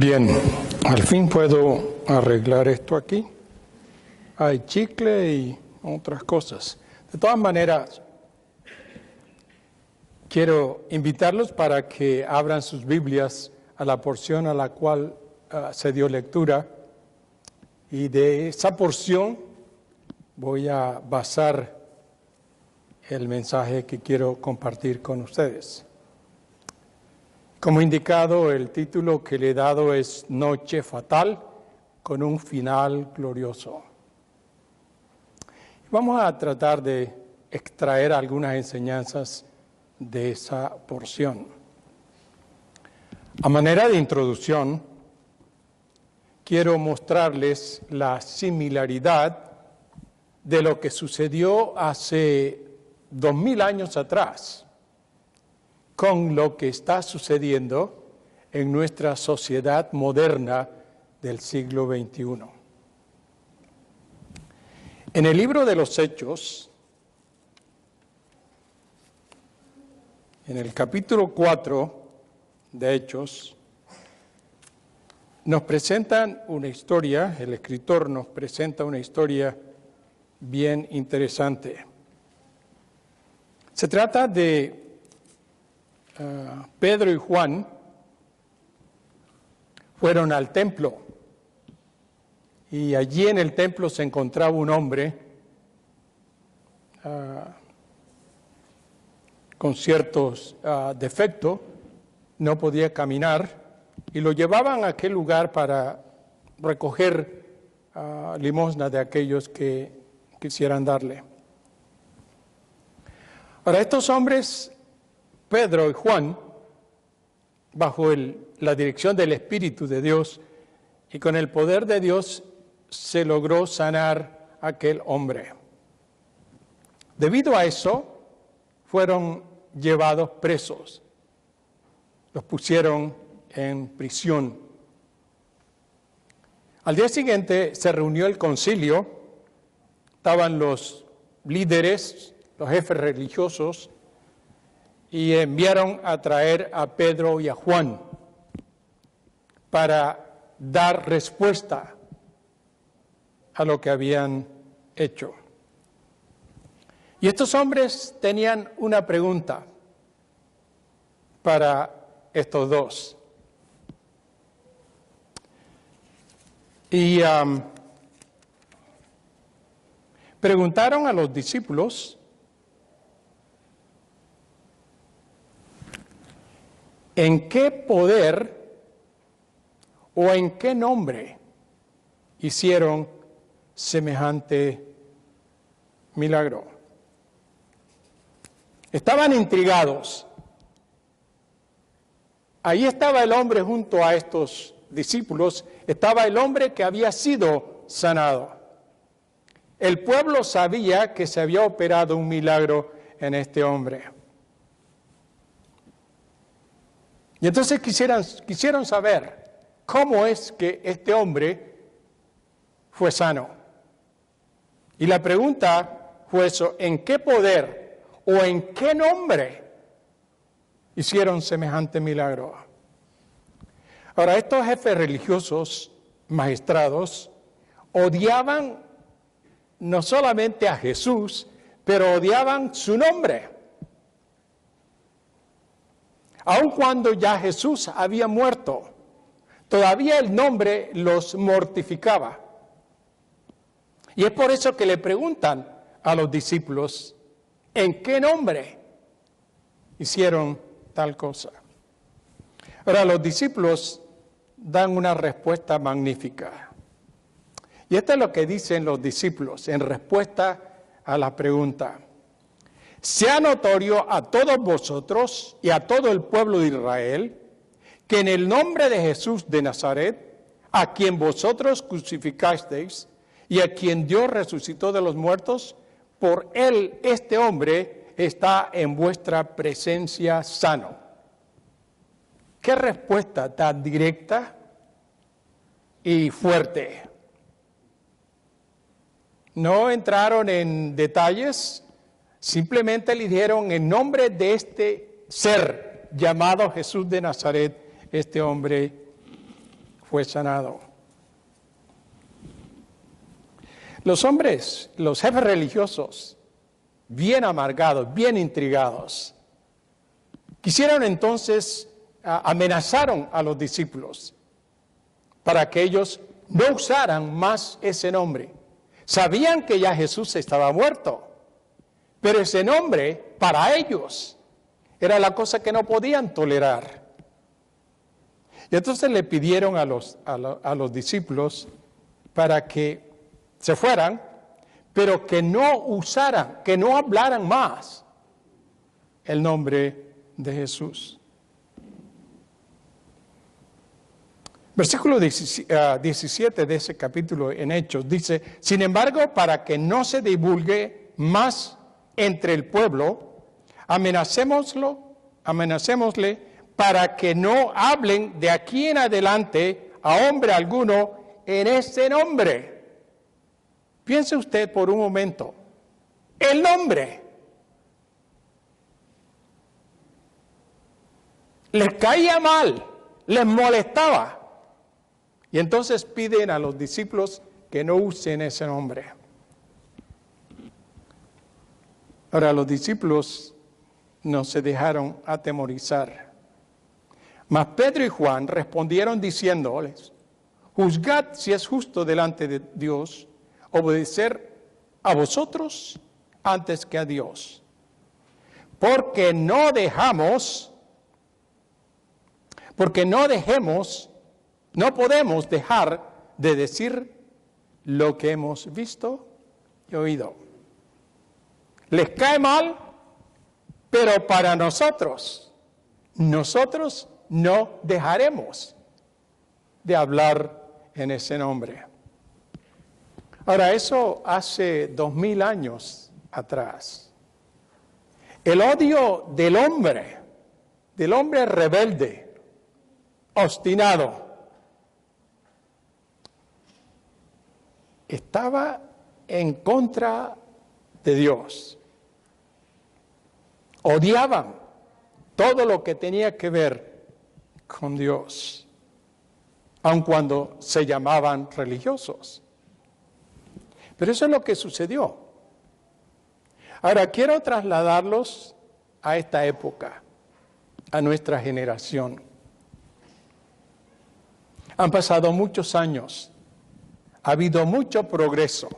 Bien, al fin puedo arreglar esto aquí. Hay chicle y otras cosas. De todas maneras, quiero invitarlos para que abran sus Biblias a la porción a la cual se dio lectura. Y de esa porción voy a basar el mensaje que quiero compartir con ustedes. Como indicado, el título que le he dado es Noche Fatal con un final glorioso. Vamos a tratar de extraer algunas enseñanzas de esa porción. A manera de introducción, quiero mostrarles la similaridad de lo que sucedió hace 2000 años atrás con lo que está sucediendo en nuestra sociedad moderna del siglo XXI. En el libro de los Hechos, en el capítulo 4 de Hechos, nos presentan una historia, el escritor nos presenta una historia bien interesante. Se trata de Pedro y Juan fueron al templo y allí en el templo se encontraba un hombre con ciertos defectos, no podía caminar y lo llevaban a aquel lugar para recoger limosna de aquellos que quisieran darle. Ahora, estos hombres, Pedro y Juan, bajo la dirección del Espíritu de Dios y con el poder de Dios, se logró sanar a aquel hombre. Debido a eso, fueron llevados presos. Los pusieron en prisión. Al día siguiente se reunió el concilio, estaban los líderes, los jefes religiosos, y enviaron a traer a Pedro y a Juan para dar respuesta a lo que habían hecho. Y estos hombres tenían una pregunta para estos dos. Y preguntaron a los discípulos ¿en qué poder o en qué nombre hicieron semejante milagro? Estaban intrigados. Ahí estaba el hombre junto a estos discípulos, estaba el hombre que había sido sanado. El pueblo sabía que se había operado un milagro en este hombre. Y entonces quisieron saber cómo es que este hombre fue sano. Y la pregunta fue eso, ¿en qué poder o en qué nombre hicieron semejante milagro? Ahora, estos jefes religiosos, magistrados, odiaban no solamente a Jesús, pero odiaban su nombre. Aun cuando ya Jesús había muerto, todavía el nombre los mortificaba. Y es por eso que le preguntan a los discípulos, ¿en qué nombre hicieron tal cosa? Ahora, los discípulos dan una respuesta magnífica. Y esto es lo que dicen los discípulos en respuesta a la pregunta. Sea notorio a todos vosotros y a todo el pueblo de Israel que en el nombre de Jesús de Nazaret, a quien vosotros crucificasteis y a quien Dios resucitó de los muertos, por él este hombre está en vuestra presencia sano. ¿Qué respuesta tan directa y fuerte? No entraron en detalles. Simplemente le dijeron en nombre de este ser llamado Jesús de Nazaret, este hombre fue sanado. Los hombres, los jefes religiosos, bien amargados, bien intrigados, quisieron entonces, amenazaron a los discípulos para que ellos no usaran más ese nombre. Sabían que ya Jesús estaba muerto, pero ese nombre para ellos era la cosa que no podían tolerar. Y entonces le pidieron a los discípulos para que se fueran, pero que no usaran, que no hablaran más el nombre de Jesús. Versículo 17 de ese capítulo en Hechos dice: sin embargo, para que no se divulgue más entre el pueblo, amenacémosle para que no hablen de aquí en adelante a hombre alguno en ese nombre. Piense usted por un momento, el nombre. Les caía mal, les molestaba. Y entonces piden a los discípulos que no usen ese nombre. Ahora, los discípulos no se dejaron atemorizar. Mas Pedro y Juan respondieron diciéndoles: juzgad si es justo delante de Dios obedecer a vosotros antes que a Dios. Porque no podemos dejar de decir lo que hemos visto y oído. Les cae mal, pero para nosotros no dejaremos de hablar en ese nombre. Ahora, eso hace 2000 años atrás. El odio del hombre rebelde, obstinado, estaba en contra de Dios. Odiaban todo lo que tenía que ver con Dios, aun cuando se llamaban religiosos. Pero eso es lo que sucedió. Ahora, quiero trasladarlos a esta época, a nuestra generación. Han pasado muchos años. Ha habido mucho progreso.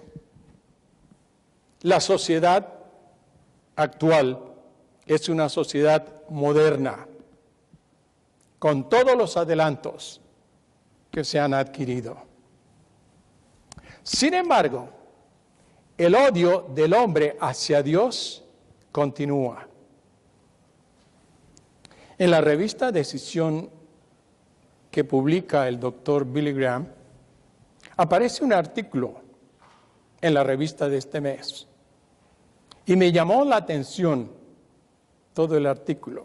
La sociedad actual es una sociedad moderna, con todos los adelantos que se han adquirido. Sin embargo, el odio del hombre hacia Dios continúa. En la revista Decisión que publica el doctor Billy Graham, aparece un artículo en la revista de este mes y me llamó la atención todo el artículo.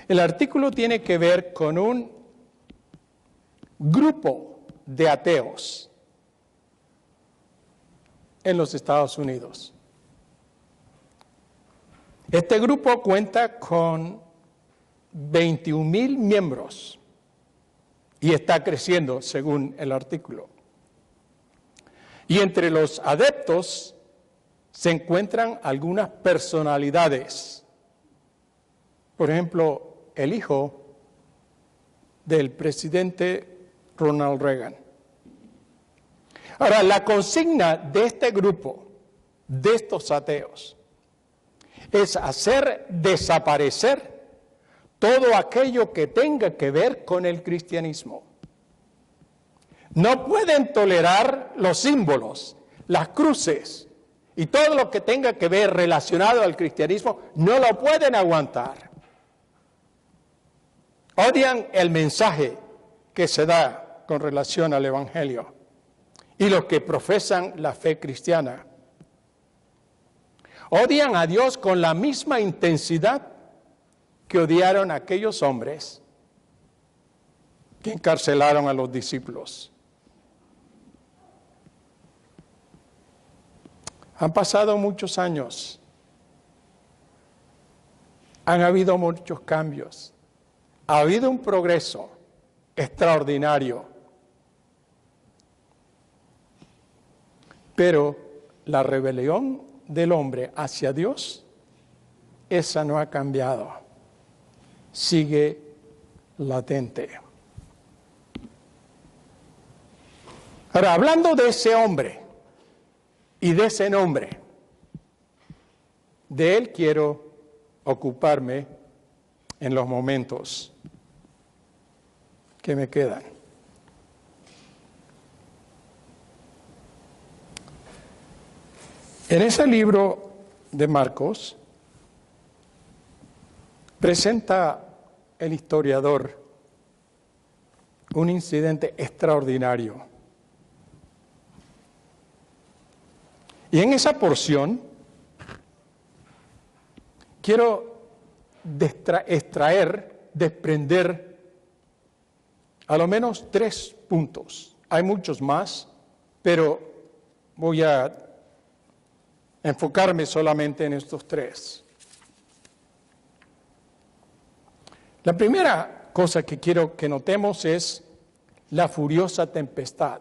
El artículo tiene que ver con un grupo de ateos en los Estados Unidos. Este grupo cuenta con 21,000 miembros y está creciendo según el artículo. Y entre los adeptos se encuentran algunas personalidades. Por ejemplo, el hijo del presidente Ronald Reagan. Ahora, la consigna de este grupo, de estos ateos, es hacer desaparecer todo aquello que tenga que ver con el cristianismo. No pueden tolerar los símbolos, las cruces y todo lo que tenga que ver relacionado al cristianismo, no lo pueden aguantar. Odian el mensaje que se da con relación al Evangelio y los que profesan la fe cristiana. Odian a Dios con la misma intensidad que odiaron a aquellos hombres que encarcelaron a los discípulos. Han pasado muchos años. Han habido muchos cambios. Ha habido un progreso. extraordinario. Pero la rebelión del hombre hacia Dios, esa no ha cambiado. Sigue latente. Ahora, hablando de ese hombre y de ese nombre, de él quiero ocuparme en los momentos que me quedan. En ese libro de Marcos presenta el historiador un incidente extraordinario. Y en esa porción quiero desprender a lo menos 3 puntos. Hay muchos más, pero voy a enfocarme solamente en estos 3. La primera cosa que quiero que notemos es la furiosa tempestad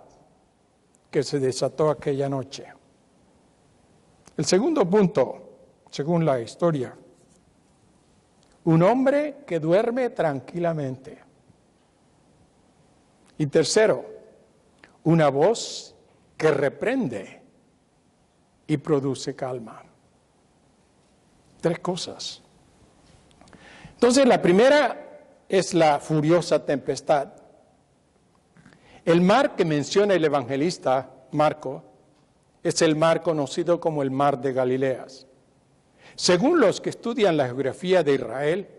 que se desató aquella noche. El segundo punto, según la historia, un hombre que duerme tranquilamente. Y tercero, una voz que reprende y produce calma. 3 cosas. Entonces, la primera es la furiosa tempestad. El mar que menciona el evangelista Marco es el mar conocido como el mar de Galileas. Según los que estudian la geografía de Israel,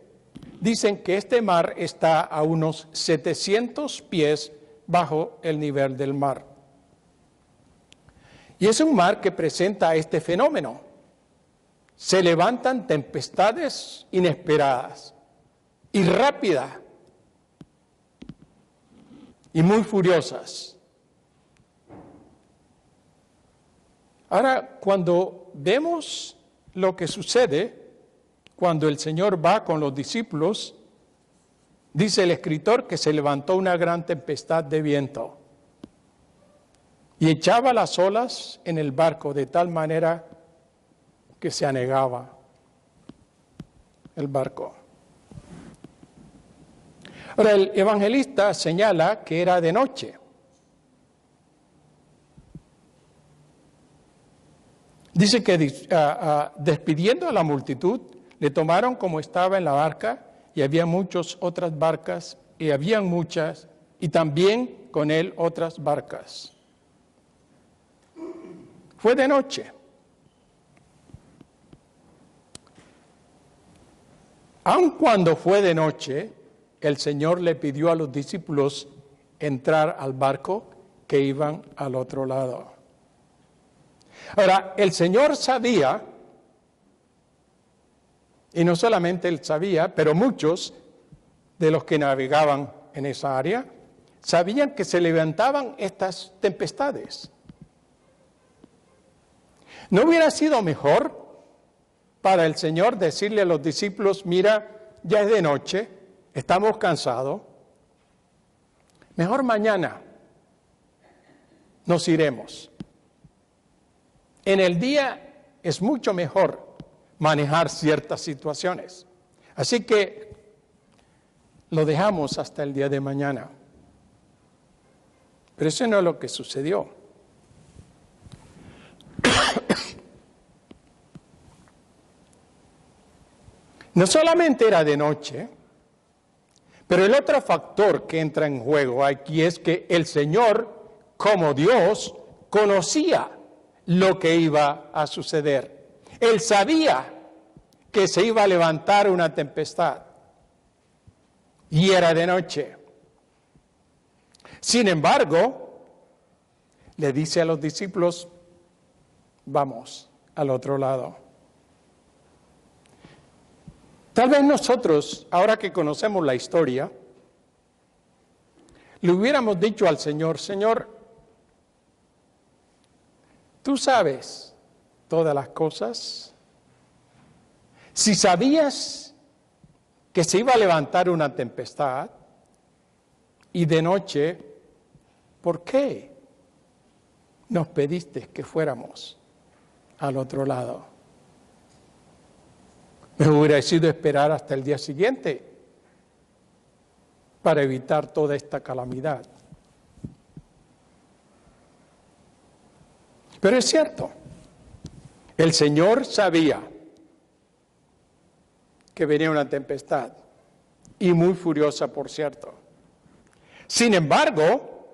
dicen que este mar está a unos 700 pies bajo el nivel del mar. Y es un mar que presenta este fenómeno. Se levantan tempestades inesperadas y rápidas y muy furiosas. Ahora, cuando vemos lo que sucede cuando el Señor va con los discípulos, dice el escritor que se levantó una gran tempestad de viento y echaba las olas en el barco de tal manera que se anegaba el barco. Ahora, el evangelista señala que era de noche. Dice que despidiendo a la multitud, le tomaron como estaba en la barca, y había muchas otras barcas, y habían muchas, y también con él otras barcas. Fue de noche. Aun cuando fue de noche, el Señor le pidió a los discípulos entrar al barco que iban al otro lado. Ahora, el Señor sabía, y no solamente él sabía, pero muchos de los que navegaban en esa área, sabían que se levantaban estas tempestades. ¿No hubiera sido mejor para el Señor decirle a los discípulos, mira, ya es de noche, estamos cansados, mejor mañana nos iremos? En el día es mucho mejor manejar ciertas situaciones. Así que lo dejamos hasta el día de mañana. Pero eso no es lo que sucedió. No solamente era de noche, pero el otro factor que entra en juego aquí es que el Señor, como Dios, conocía lo que iba a suceder. Él sabía que se iba a levantar una tempestad y era de noche. Sin embargo, le dice a los discípulos, vamos al otro lado. Tal vez nosotros, ahora que conocemos la historia, le hubiéramos dicho al Señor, Señor, tú sabes todas las cosas. Si sabías que se iba a levantar una tempestad, y de noche, ¿por qué nos pediste que fuéramos al otro lado? Me hubiera sido esperar hasta el día siguiente para evitar toda esta calamidad. Pero es cierto, el Señor sabía que venía una tempestad, y muy furiosa, por cierto. Sin embargo,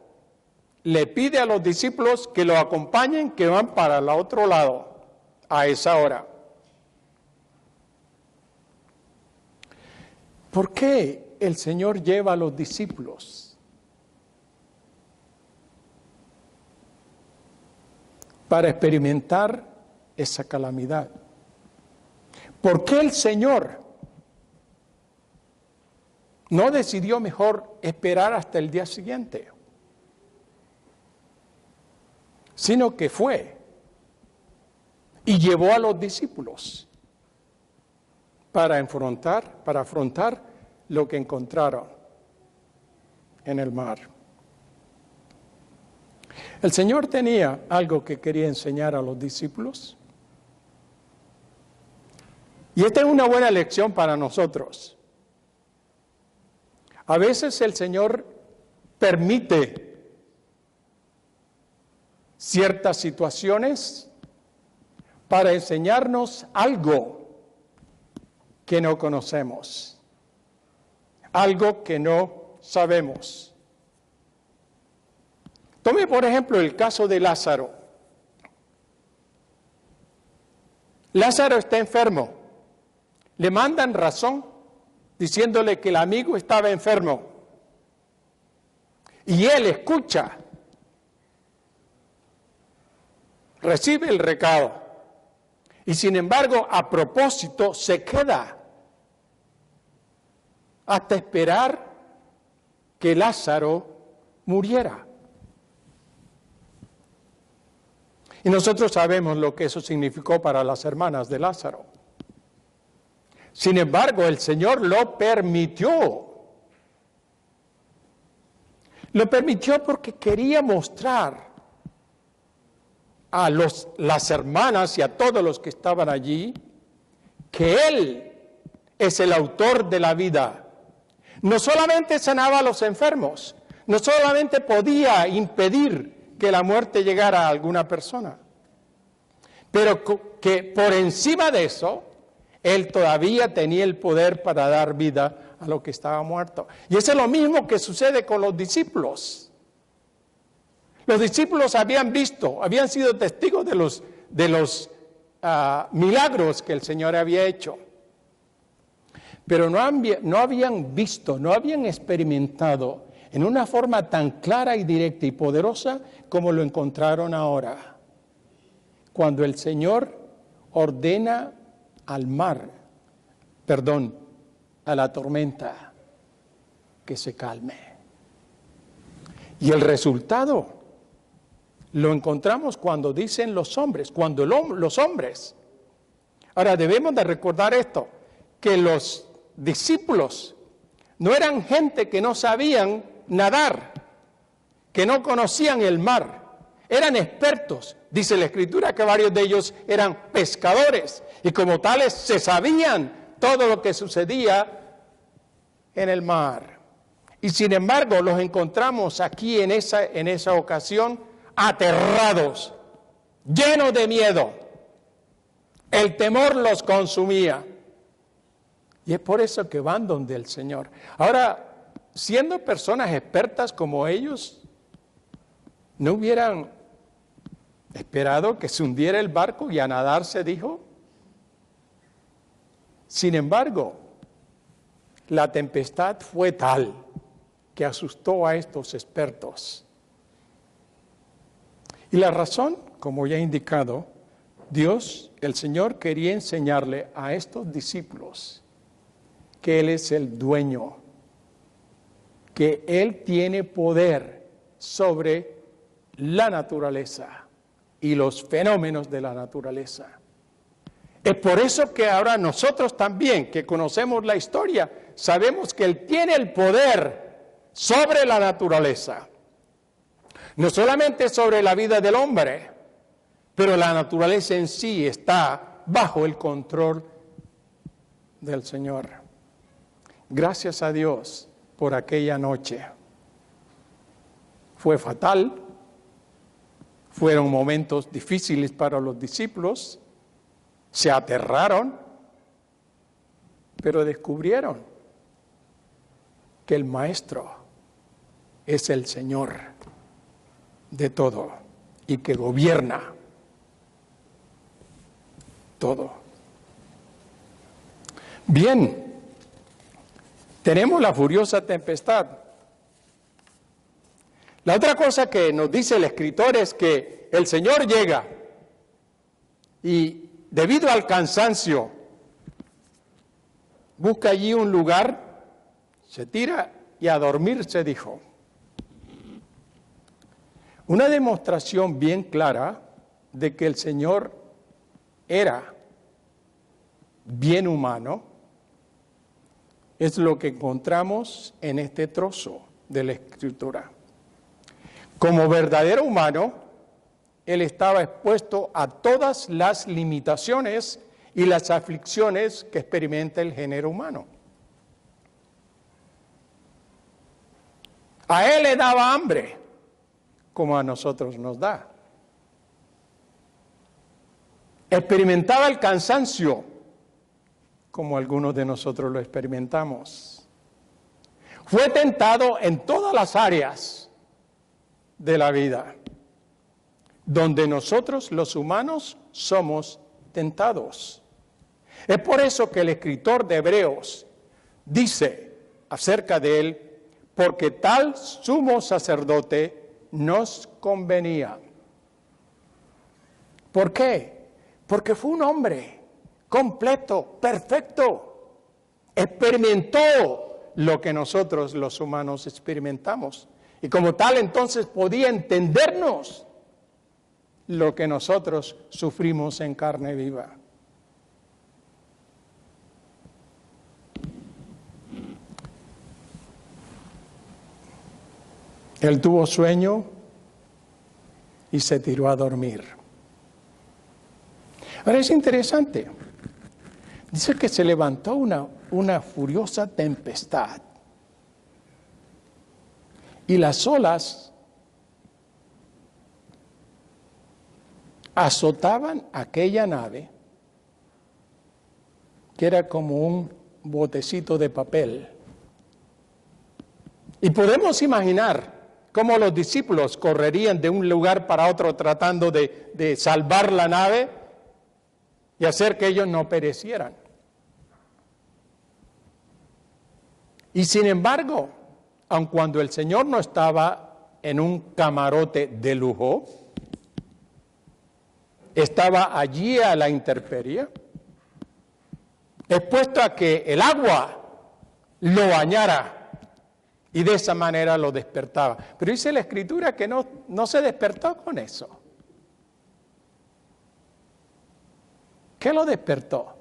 le pide a los discípulos que lo acompañen, que van para el otro lado a esa hora. ¿Por qué el Señor lleva a los discípulos? Para experimentar esa calamidad. ¿Por qué el Señor no decidió mejor esperar hasta el día siguiente? Sino que fue y llevó a los discípulos para afrontar lo que encontraron en el mar. El Señor tenía algo que quería enseñar a los discípulos. Y esta es una buena lección para nosotros. A veces el Señor permite ciertas situaciones para enseñarnos algo que no conocemos, algo que no sabemos. Tome por ejemplo el caso de Lázaro. Lázaro está enfermo. Le mandan razón diciéndole que el amigo estaba enfermo. Y él escucha, recibe el recado. Y sin embargo, a propósito, se queda hasta esperar que Lázaro muriera. Y nosotros sabemos lo que eso significó para las hermanas de Lázaro. Sin embargo, el Señor lo permitió. Lo permitió porque quería mostrar a las hermanas y a todos los que estaban allí que Él es el autor de la vida. No solamente sanaba a los enfermos, no solamente podía impedir que la muerte llegara a alguna persona, pero que por encima de eso, Él todavía tenía el poder para dar vida a lo que estaba muerto. Y eso es lo mismo que sucede con los discípulos. Los discípulos habían visto, habían sido testigos de los milagros que el Señor había hecho. Pero no habían visto, no habían experimentado en una forma tan clara y directa y poderosa como lo encontraron ahora. Cuando el Señor ordena al mar, a la tormenta, que se calme. Y el resultado lo encontramos cuando dicen los hombres, los hombres. Ahora debemos de recordar esto, que los discípulos no eran gente que no sabían nadar, que no conocían el mar, eran expertos. Dice la Escritura que varios de ellos eran pescadores y como tales se sabían todo lo que sucedía en el mar. Y sin embargo los encontramos aquí en esa ocasión aterrados, llenos de miedo. El temor los consumía. Y es por eso que van donde el Señor. Ahora, siendo personas expertas como ellos, ¿no hubieran esperado que se hundiera el barco y a nadar se dijo? Sin embargo, la tempestad fue tal que asustó a estos expertos. Y la razón, como ya he indicado, Dios, el Señor, quería enseñarle a estos discípulos que Él es el dueño, que Él tiene poder sobre la naturaleza y los fenómenos de la naturaleza. Es por eso que ahora nosotros también, que conocemos la historia, sabemos que Él tiene el poder sobre la naturaleza. No solamente sobre la vida del hombre, pero la naturaleza en sí está bajo el control del Señor. Gracias a Dios por aquella noche. Fue fatal, fueron momentos difíciles para los discípulos, se aterraron, pero descubrieron que el Maestro es el Señor de todo y que gobierna todo. Bien, tenemos la furiosa tempestad. La otra cosa que nos dice el escritor es que el Señor llega y debido al cansancio busca allí un lugar, se tira y a dormir se dijo. Una demostración bien clara de que el Señor era bien humano es lo que encontramos en este trozo de la Escritura. Como verdadero humano, Él estaba expuesto a todas las limitaciones y las aflicciones que experimenta el género humano. A Él le daba hambre, como a nosotros nos da. Experimentaba el cansancio, como algunos de nosotros lo experimentamos. Fue tentado en todas las áreas de la vida, donde nosotros los humanos somos tentados. Es por eso que el escritor de Hebreos dice acerca de él, porque tal sumo sacerdote nos convenía. ¿Por qué? Porque fue un hombre completo, perfecto, experimentó lo que nosotros los humanos experimentamos. Y como tal, entonces podía entendernos lo que nosotros sufrimos en carne viva. Él tuvo sueño y se tiró a dormir. Ahora es interesante. Dice que se levantó una furiosa tempestad. Y las olas azotaban aquella nave, que era como un botecito de papel. Y podemos imaginar cómo los discípulos correrían de un lugar para otro tratando de salvar la nave y hacer que ellos no perecieran. Y sin embargo, aun cuando el Señor no estaba en un camarote de lujo, estaba allí a la intemperie, expuesto a que el agua lo bañara y de esa manera lo despertaba. Pero dice la Escritura que no se despertó con eso. ¿Qué lo despertó?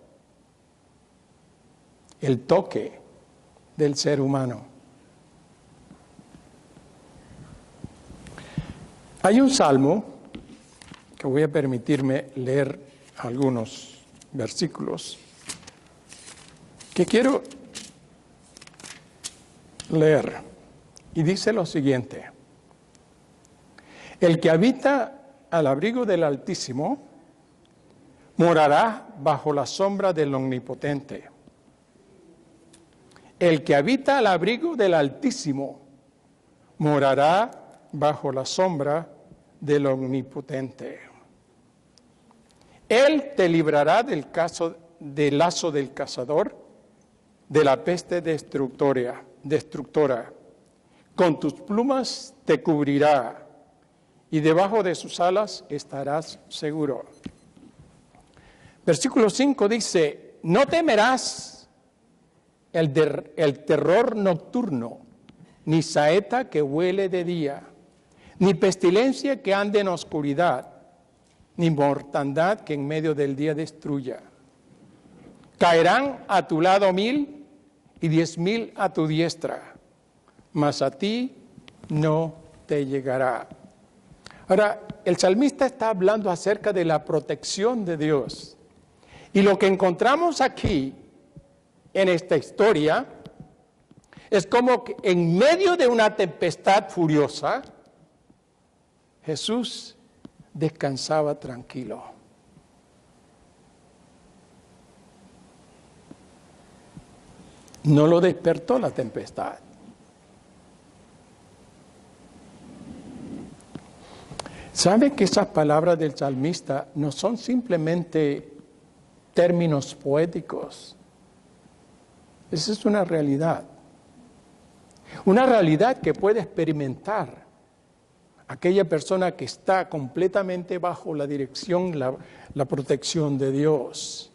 El toque del ser humano. Hay un salmo que voy a permitirme leer algunos versículos que quiero leer. Y dice lo siguiente: el que habita al abrigo del Altísimo morará bajo la sombra del Omnipotente. El que habita al abrigo del Altísimo morará bajo la sombra del Omnipotente. Él te librará del lazo del cazador, de la peste destructora. Con tus plumas te cubrirá, y debajo de sus alas estarás seguro. Versículo 5 dice: no temerás el terror nocturno, ni saeta que huele de día, ni pestilencia que ande en oscuridad, ni mortandad que en medio del día destruya. Caerán a tu lado 1000 y 10,000 a tu diestra, mas a ti no te llegará. Ahora, el salmista está hablando acerca de la protección de Dios. Y lo que encontramos aquí, en esta historia, es como que en medio de una tempestad furiosa, Jesús descansaba tranquilo. No lo despertó la tempestad. ¿Saben que esas palabras del salmista no son simplemente términos poéticos? Esa es una realidad. Una realidad que puede experimentar aquella persona que está completamente bajo la dirección, la protección de Dios.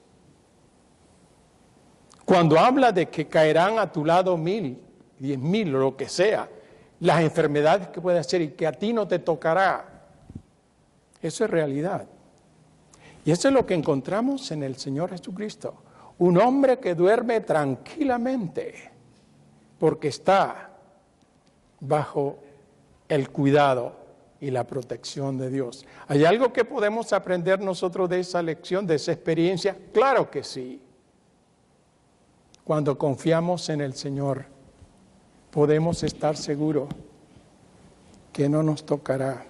Cuando habla de que caerán a tu lado 1000, 10,000 o lo que sea, las enfermedades que puede hacer y que a ti no te tocará, eso es realidad. Y eso es lo que encontramos en el Señor Jesucristo. Un hombre que duerme tranquilamente porque está bajo el cuidado y la protección de Dios. ¿Hay algo que podemos aprender nosotros de esa lección, de esa experiencia? Claro que sí. Cuando confiamos en el Señor, podemos estar seguros que no nos tocará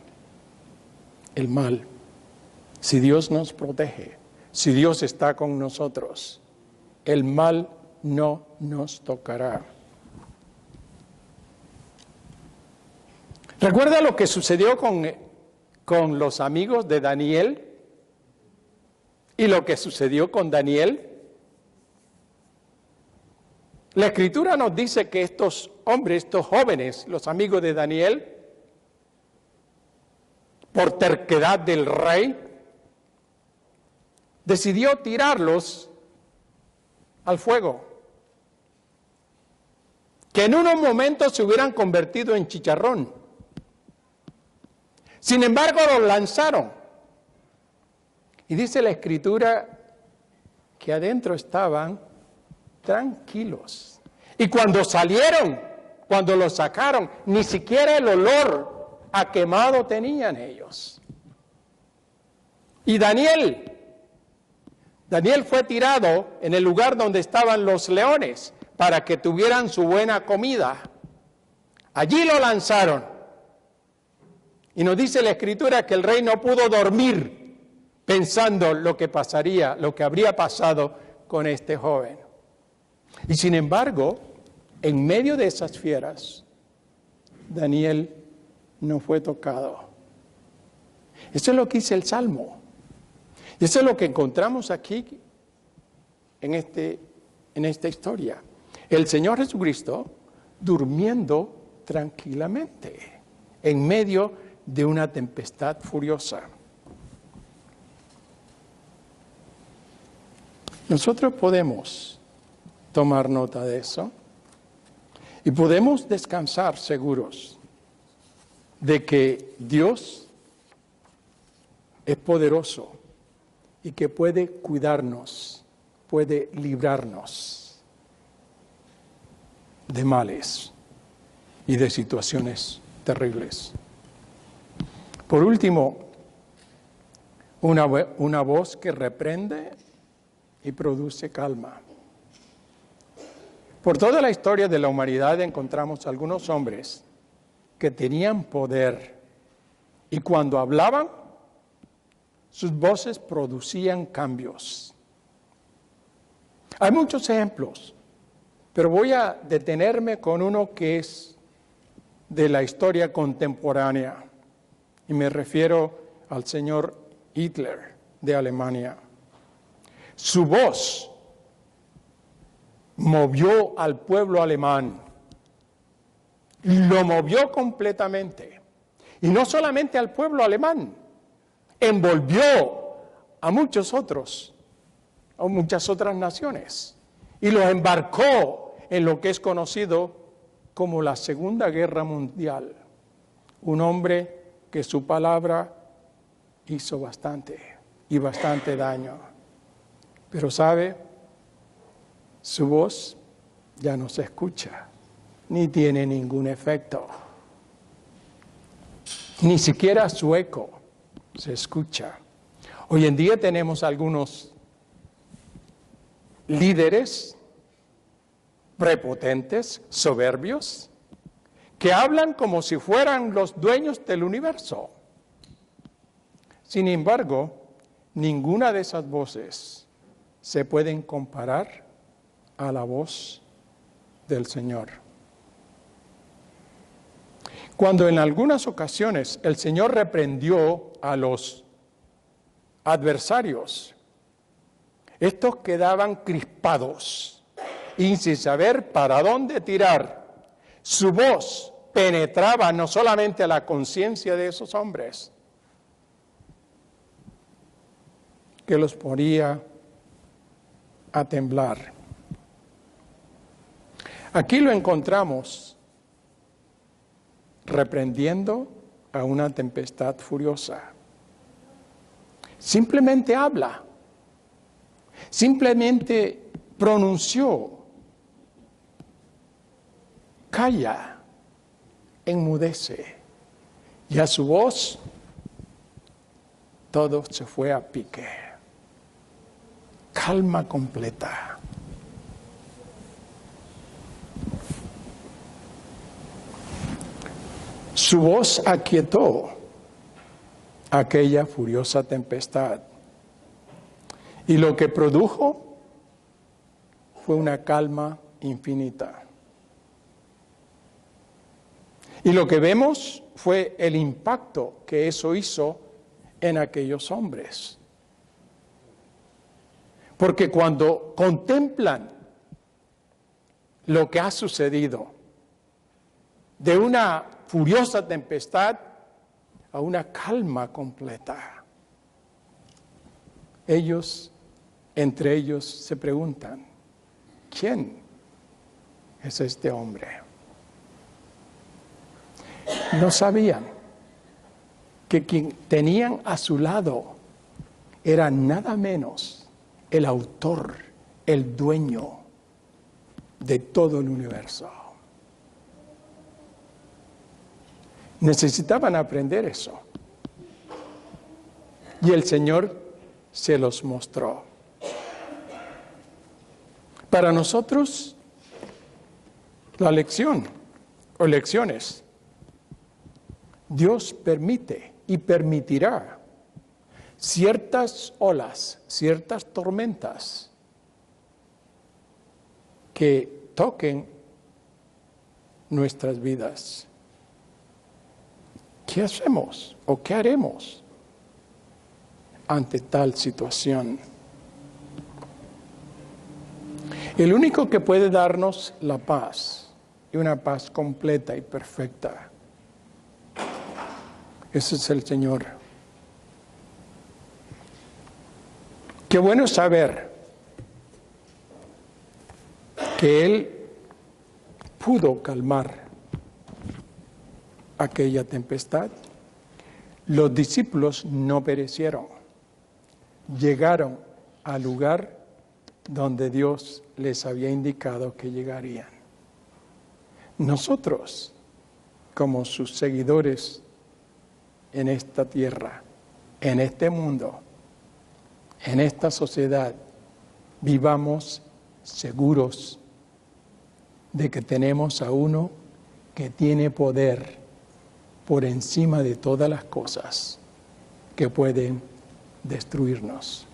el mal. Si Dios nos protege, si Dios está con nosotros, el mal no nos tocará. ¿Recuerda lo que sucedió con los amigos de Daniel? ¿Y lo que sucedió con Daniel? La Escritura nos dice que estos hombres, estos jóvenes, los amigos de Daniel, por terquedad del rey, decidió tirarlos al fuego, que en unos momentos se hubieran convertido en chicharrón. Sin embargo, los lanzaron. Y dice la Escritura que adentro estaban tranquilos. Y cuando salieron, cuando los sacaron, ni siquiera el olor a quemado tenían ellos. Y Daniel fue tirado en el lugar donde estaban los leones para que tuvieran su buena comida. Allí lo lanzaron. Y nos dice la Escritura que el rey no pudo dormir pensando lo que pasaría, lo que habría pasado con este joven. Y sin embargo, en medio de esas fieras, Daniel no fue tocado. Eso es lo que dice el Salmo. Y eso es lo que encontramos aquí en esta historia. El Señor Jesucristo durmiendo tranquilamente en medio de una tempestad furiosa. Nosotros podemos tomar nota de eso y podemos descansar seguros de que Dios es poderoso y que puede cuidarnos, puede librarnos de males y de situaciones terribles. Por último, una voz que reprende y produce calma. Por toda la historia de la humanidad encontramos algunos hombres que tenían poder y cuando hablaban, sus voces producían cambios. Hay muchos ejemplos, pero voy a detenerme con uno que es de la historia contemporánea. Y me refiero al señor Hitler de Alemania. Su voz movió al pueblo alemán, lo movió completamente. Y no solamente al pueblo alemán, envolvió a muchas otras naciones y los embarcó en lo que es conocido como la Segunda Guerra Mundial. Un hombre que su palabra hizo bastante daño. Pero ¿sabe? Su voz ya no se escucha. ni tiene ningún efecto. Ni siquiera su eco se escucha. Hoy en día tenemos algunos líderes prepotentes, soberbios, que hablan como si fueran los dueños del universo. Sin embargo, ninguna de esas voces se pueden comparar a la voz del Señor. Cuando en algunas ocasiones el Señor reprendió a los adversarios, estos quedaban crispados y sin saber para dónde tirar. Su voz penetraba no solamente a la conciencia de esos hombres, que los ponía a temblar. Aquí lo encontramos reprendiendo a una tempestad furiosa. Simplemente habla, simplemente pronunció, calla, enmudece, y a su voz todo se fue a pique. Calma completa. Su voz aquietó aquella furiosa tempestad. Y lo que produjo fue una calma infinita. Y lo que vemos fue el impacto que eso hizo en aquellos hombres. Porque cuando contemplan lo que ha sucedido, de una furiosa tempestad a una calma completa, entre ellos se preguntan, ¿quién es este hombre? No sabían que quien tenían a su lado era nada menos el autor, el dueño de todo el universo. Necesitaban aprender eso. Y el Señor se los mostró. Para nosotros, la lección o lecciones, Dios permite y permitirá ciertas olas, ciertas tormentas que toquen nuestras vidas. ¿Qué hacemos o qué haremos ante tal situación? El único que puede darnos la paz, y una paz completa y perfecta, ese es el Señor. Qué bueno saber que Él pudo calmar aquella tempestad. Los discípulos no perecieron, llegaron al lugar donde Dios les había indicado que llegarían. Nosotros, como sus seguidores en esta tierra, en este mundo, en esta sociedad, vivamos seguros de que tenemos a uno que tiene poder por encima de todas las cosas que pueden destruirnos.